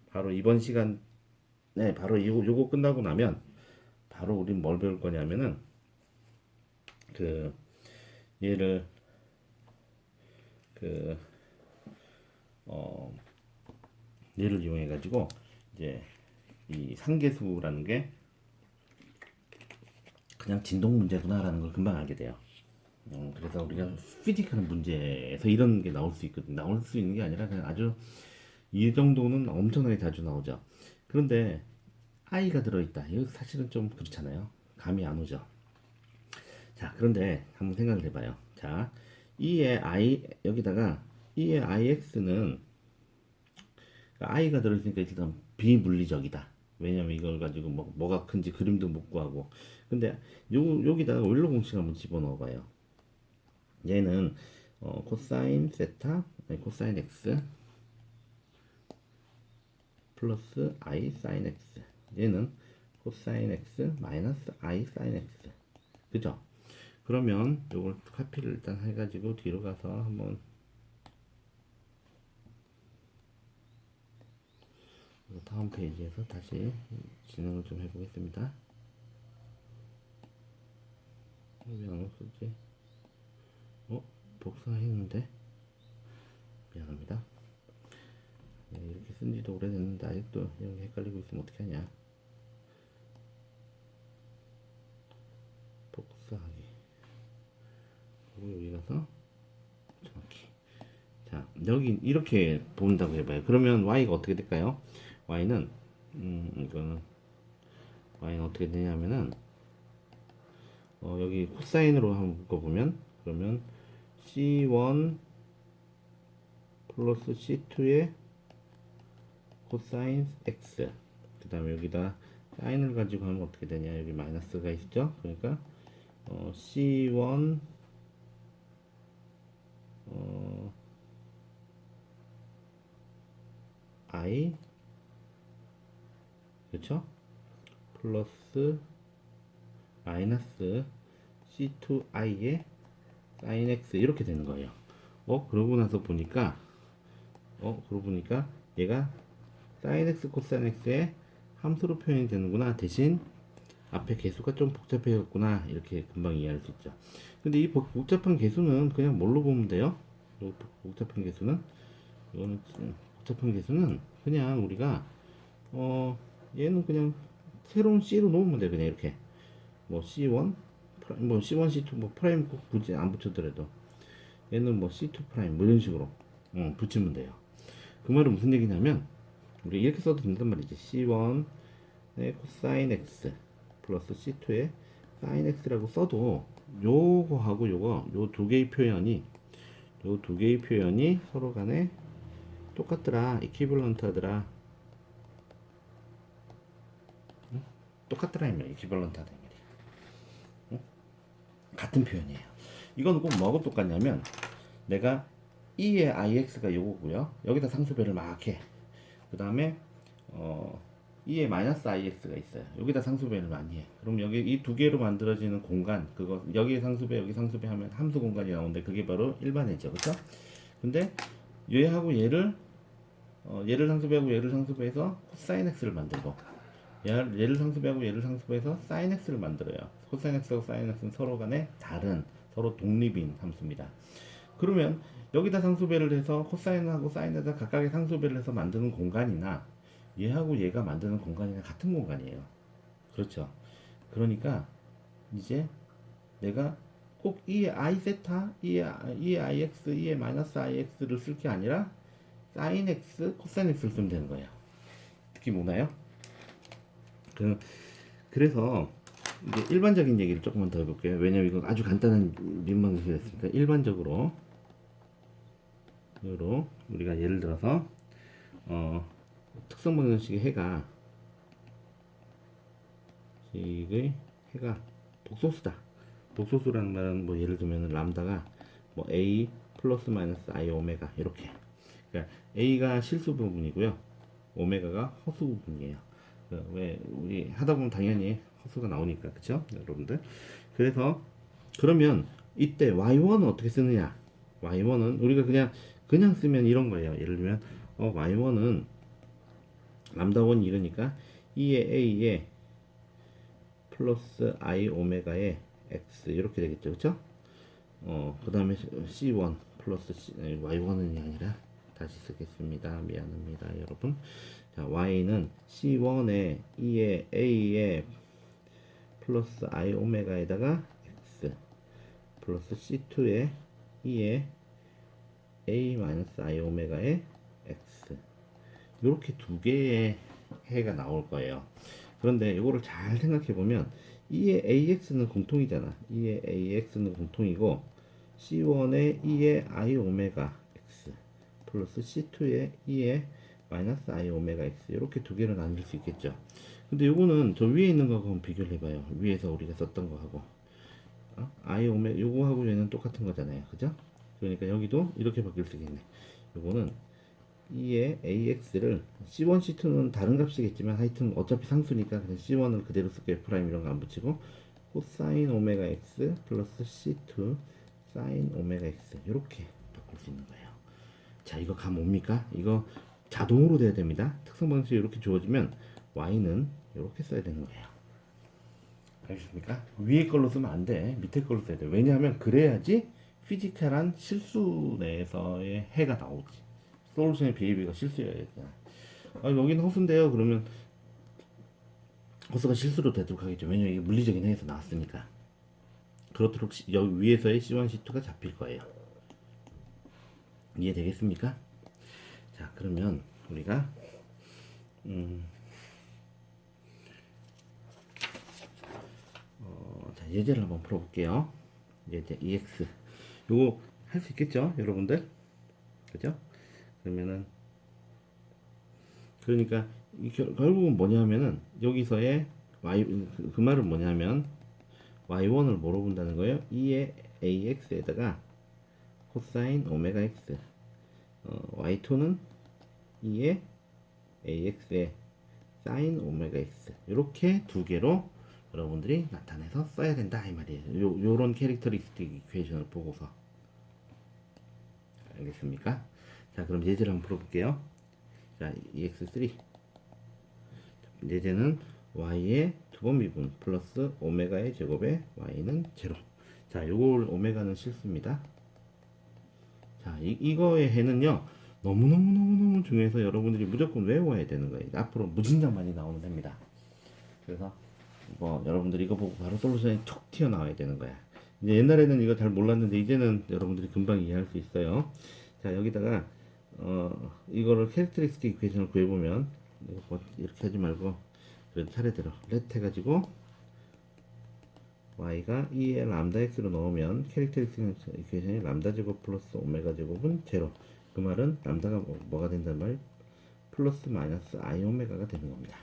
바로 이번 시간에 바로 요거 끝나고 나면 바로 우린 뭘 배울 거냐면은 그 얘를 그 얘를 이용해 가지고 이제 이 상계수라는 게 그냥 진동 문제구나라는 걸 금방 알게 돼요. 그래서 우리가 피직하는 문제에서 이런 게 나올 수 있거든. 나올 수 있는 게 아니라 그냥 아주 이 정도는 엄청나게 자주 나오죠. 그런데 i가 들어있다. 이거 사실은 좀 그렇잖아요. 감이 안 오죠. 자, 그런데 한번 생각을 해봐요. 자, 2의 i 여기다가 2의 ix는 i가 들어있으니까 일단 비물리적이다. 왜냐면 이걸 가지고 뭐가 큰지 그림도 못 구하고. 근데 여기다가 오일러 공식 한번 집어넣어 봐요. 얘는 코사인 세타, 아니, 코사인 x 플러스 i 사인 x. 얘는 코사인 x 마이너스 i 사인 x. 그죠? 그러면 요걸 카피를 일단 해가지고 뒤로 가서 한번 다음 페이지에서 다시 진행을 좀 해보겠습니다. 왜 안 없었지? 복사했는데? 미안합니다. 이렇게 쓴 지도 오래됐는데 아직도 여기 헷갈리고 있으면 어떻게 하냐. 복사하기. 그리고 여기 가서 정확히. 자, 여기 이렇게 본다고 해봐요. 그러면 y가 어떻게 될까요? y는 이거는 y는 어떻게 되냐면은 여기 코사인으로 한번 묶어보면 그러면 C1 플러스 C2의 코사인 X 그 다음에 여기다 사인을 가지고 하면 어떻게 되냐 여기 마이너스가 있죠 그러니까 C1 I 그쵸 플러스 마이너스 C2i의 sin x 이렇게 되는 거예요. 그러고 나서 보니까 그러고 보니까 얘가 sin x cos x의 함수로 표현이 되는구나. 대신 앞에 개수가 좀 복잡해졌구나. 이렇게 금방 이해할 수 있죠. 근데 이 복잡한 개수는 그냥 뭘로 보면 돼요? 복잡한 개수는 이거는 복잡한 개수는 그냥 우리가 얘는 그냥 새로운 C로 놓으면 돼. 그냥 이렇게 뭐 C1 뭐 C1, C2 뭐 프라임 꼭 굳이 안 붙여더라도 얘는 뭐 C2 프라임 뭐 이런 식으로 붙이면 돼요. 그 말은 무슨 얘기냐면 우리 이렇게 써도 된단 말이지. C1의 코사인 x 플러스 C2의 사인 x라고 써도 요거하고 요거 요 두 개의 표현이 서로 간에 똑같더라. 이퀴벌런트 하더라. 똑같더라 이면 이퀴벌런트 하다. 같은 표현이에요. 이건 꼭 뭐하고 똑같냐면 내가 2의 ix가 요거고요. 여기다 상수배를 막 해. 그 다음에 E에 마이너스 IX가 있어요. 여기다 상수배를 많이 해. 그럼 여기 이 두 개로 만들어지는 공간, 그거 여기 상수배 여기 상수배 하면 함수 공간이 나오는데 그게 바로 일반회죠, 그렇죠? 근데 얘하고 얘를 상수배하고 얘를 상수배해서 코사인 x를 만들고 얘를 상수배하고 얘를 상수배해서 사인 x를 만들어요. 코사인 x하고 사인 x는 서로 간에 다른 서로 독립인 함수입니다. 그러면 여기다 상수배를 해서 코사인하고 사인에다 각각의 상수배를 해서 만드는 공간이나 얘하고 얘가 만드는 공간이나 같은 공간이에요. 그렇죠. 그러니까 이제 내가 꼭 이 i 세타, 이 ix, 이 마이너스 ix를 쓸 게 아니라 sin x, 코사인 x를 쓰면 되는 거예요. 느낌 오나요? 그래서 이제 일반적인 얘기를 조금만 더 해볼게요. 왜냐면 이건 아주 간단한 민망식이었으니까 일반적으로 우리가 예를 들어서 특성 방정식의 해가 복소수다. 복소수라는 말은 뭐 예를 들면 람다가 뭐 a 플러스 마이너스 i 오메가 이렇게. 그러니까 a가 실수 부분이고요, 오메가가 허수 부분이에요. 왜 우리 하다 보면 당연히 허수가 나오니까, 그쵸 여러분들? 그래서 그러면 이때 y1은 어떻게 쓰느냐? y1은 우리가 그냥 쓰면 이런 거예요. 예를 들면 y1은 람다1 이러니까 2의 a에 플러스 i 오메가의 x 이렇게 되겠죠, 그쵸? 그 다음에 c1 플러스 y1은이 아니라 다시 쓰겠습니다. 미안합니다, 여러분. 자, y는 c1에 2의 a에 플러스 i 오메가에다가 x 플러스 c2에 2의 a 마이너스 i 오메가의 x 이렇게 두 개의 해가 나올 거예요. 그런데 이거를 잘 생각해 보면 2의 ax는 공통이잖아. 2의 ax는 공통이고 c1의 2의 i 오메가 x 플러스 c2의 2의 마이너스 i 오메가 x 이렇게 두 개로 나눌 수 있겠죠. 근데 요거는 저 위에 있는 거하고 한번 비교를 해봐요. 위에서 우리가 썼던 거하고 i 오메가 요거하고 얘는 똑같은 거잖아요, 그죠? 그러니까 여기도 이렇게 바뀔 수 있겠네. 요거는 2의 ax를 c1, c2는 다른 값이겠지만 하여튼 어차피 상수니까 그냥 c1을 그대로 쓸게요. f 프라임 이런 거 안 붙이고 코사인 오메가 x 플러스 c2 사인 오메가 x 이렇게 바꿀 수 있는 거예요. 자, 이거 감 옵니까? 이거 자동으로 돼야 됩니다. 특성 방식이 이렇게 주어지면 y는 이렇게 써야 되는 거예요. 알겠습니까? 위에 걸로 쓰면 안 돼. 밑에 걸로 써야 돼. 왜냐하면 그래야지 피지컬한 실수 내에서의 해가 나오지. 솔루션의 비हे비가 실수여야 되잖아. 여기는 허수인데요. 그러면 허수가 실수로 되도록 하겠죠. 왜냐면 이게 물리적인 해에서 나왔으니까. 그렇도록 여기 위에서의 C1, C2가 잡힐 거예요. 이해되겠습니까? 자, 그러면 우리가 자, 예제를 한번 풀어볼게요. 예제 EX 요거 할 수 있겠죠, 여러분들? 그죠? 그러면은 그러니까 결국은 뭐냐면은 여기서의 y 그 말은 뭐냐면 y1을 뭐로 본다는 거예요? 2의 ax에다가 코사인 오메가 x y2는 2의 ax에 사인 오메가 x 이렇게 두 개로 여러분들이 나타내서 써야 된다 이 말이에요. 요런 캐릭터리스틱 이퀘이션을 보고서. 알겠습니까? 자, 그럼 예제를 한번 풀어볼게요. 자, EX3 예제는 y의 두 번 미분 플러스 오메가의 제곱에 y는 제로. 자, 요걸 오메가는 실수입니다. 자, 이거의 해는요 너무너무 중요해서 여러분들이 무조건 외워야 되는 거예요. 앞으로 무진장 많이 나오는 됩니다. 그래서 뭐 여러분들이 이거 보고 바로 솔루션이 툭 튀어나와야 되는 거야. 이제 옛날에는 이거 잘 몰랐는데 이제는 여러분들이 금방 이해할 수 있어요. 자, 여기다가 이거를 캐릭터리스틱 이퀘이션을 구해보면 이거 뭐 이렇게 하지 말고 그래도 차례대로 렛 해가지고 y가 2의 람다 x로 넣으면 캐릭터리스틱 이퀘이션이 람다 제곱 플러스 오메가 제곱은 제로. 그 말은 람다가 뭐가 된다는 말? 플러스 마이너스 i 오메가가 되는 겁니다.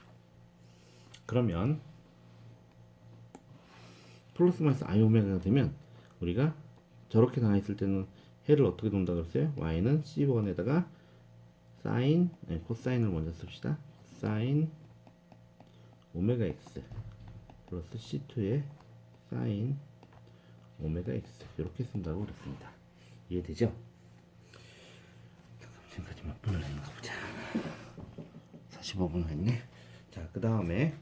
그러면 플러스 마이너스 i 오메가가 되면 우리가 저렇게 나와 있을 때는 해를 어떻게 돈다 그랬어요? y는 c1에다가 사인, 코사인을 먼저 씁시다. 사인 오메가 x 플러스 C2의 사인 오메가 x 이렇게 쓴다고 그랬습니다. 이해되죠? 잠깐 지금까지 몇 분을 했는가 보자. 45분 했네. 자, 그 다음에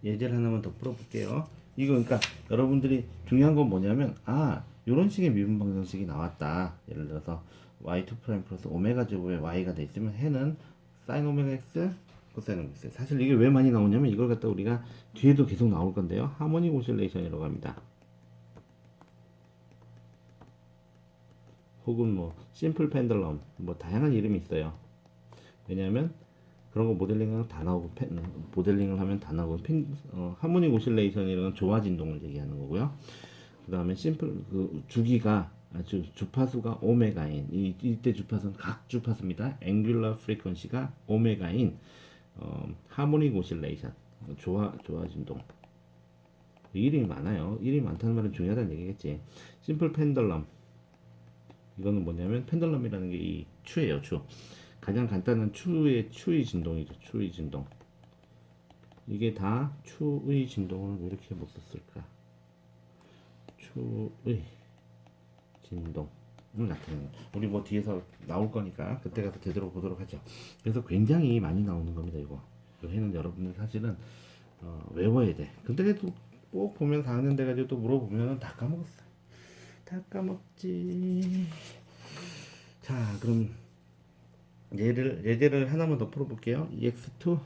예제를 하나만 더 풀어볼게요. 이거 그러니까 여러분들이 중요한 건 뭐냐면 이런 식의 미분 방정식이 나왔다. 예를 들어서 y2' 플러스 오메가 제곱에 y가 돼 있으면 해는 사인 오메가 x 코사인 오메가 x. 사실 이게 왜 많이 나오냐면 이걸 갖다 우리가 뒤에도 계속 나올 건데요. 하모닉 오실레이션이라고 합니다. 혹은 뭐 심플 펜들럼 뭐 다양한 이름이 있어요. 왜냐하면 그런 거 모델링하면 다 나오고 모델링을 하면 다 나오고 하모닉 오실레이션이라는 조화 진동을 얘기하는 거고요. 그 다음에 심플 그 주기가 주파수가 오메가인 이때 주파수는 각 주파수입니다. 앵귤러 프리퀀시가 오메가인 하모닉 오실레이션 조화 진동. 이름이 많아요. 이름이 많다는 말은 중요하다는 얘기겠지. 심플 펜들럼 이거는 뭐냐면 펜들럼이라는 게 이 추예요. 추. 가장 간단한 추의 진동이죠. 추의 진동. 이게 다 추의 진동을 왜 이렇게 못 썼을까? 추의 진동을 나타내는. 우리 뭐 뒤에서 나올 거니까 그때 가서 제대로 보도록 하죠. 그래서 굉장히 많이 나오는 겁니다. 이거 해는 여러분들 사실은 외워야 돼. 근데 또 꼭 보면 4학년 돼가지고 또 물어보면 다 까먹었어. 다 까먹지. 자, 그럼 예제를 하나만 더 풀어볼게요. EX2